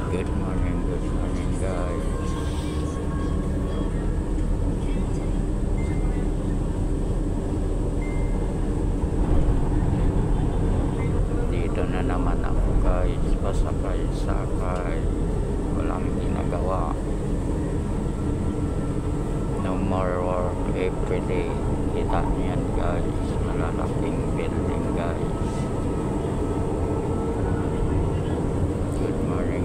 Good morning guys. Dito na naman ako guys, pasakay-sakay, walang ginagawa. No more work everyday. Kita niyan guys, malalaking building guys. Good morning.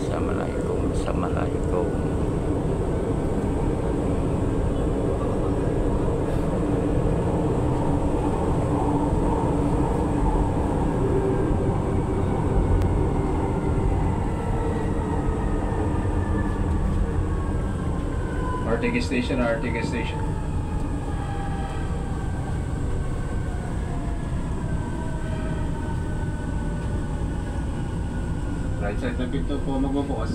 Assalamualaikum. RTG station. Right side na pinto po magbubukas.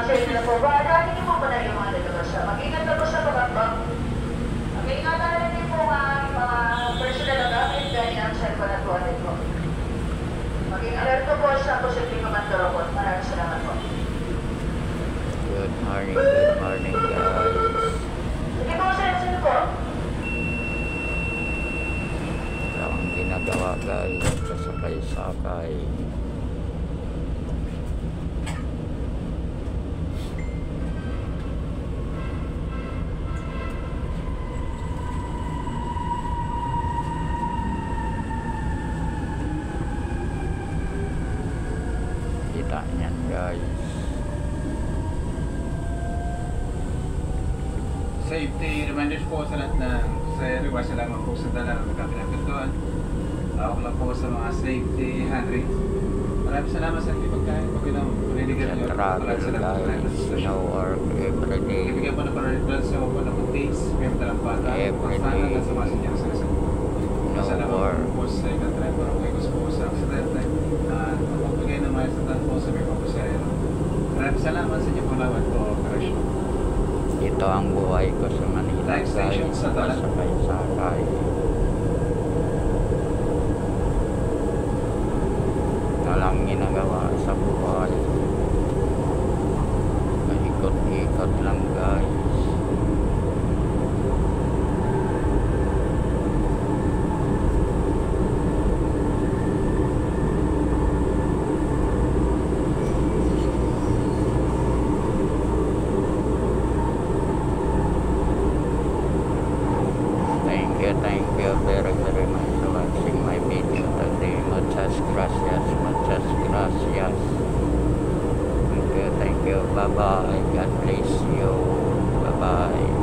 Sir, na po ba? Dati niyo po ba na yung mga lalabas siya? Mag-ingat na po sa pagkakbang. Mag-ingat na rin din po ang mga personal na gamit dahil ang cellphone na tuwanin po. Maging alerto po sa posibleng kamandaro po. Maraming salamat po. Good morning guys. Sige po, sir po. Walang ginagawa guys, pasakay-sakay. Kita niyan guys. Safety reminders po sa lahat ng request lamang po sa dala ng kabilang pintuan. Ako lang po sa mga safety handrails. Maraming salamat sa ating pagkain. Pagkilang paniligan nyo. Travel guys, no work everyday. Ibigay po na parang sa po ng days. May madalang bata. Everyday. At sumasin niya sa isa. No Salamat work. po sa ilang driver. Okay ko po sa aksidente. At magbigay ng mga estatan po sa may papasyero. Maraming salamat sa inyong pangawat po. Operasyon. Ito ang buhay ko sa Manila Live station guys, sa Talan. pasakay-sakay. Walang ginagawa sa buhay. Ikot-ikot lang guys. Thank you very much for watching my video today. Muchas gracias. Thank you. Bye bye. God bless you. Bye bye.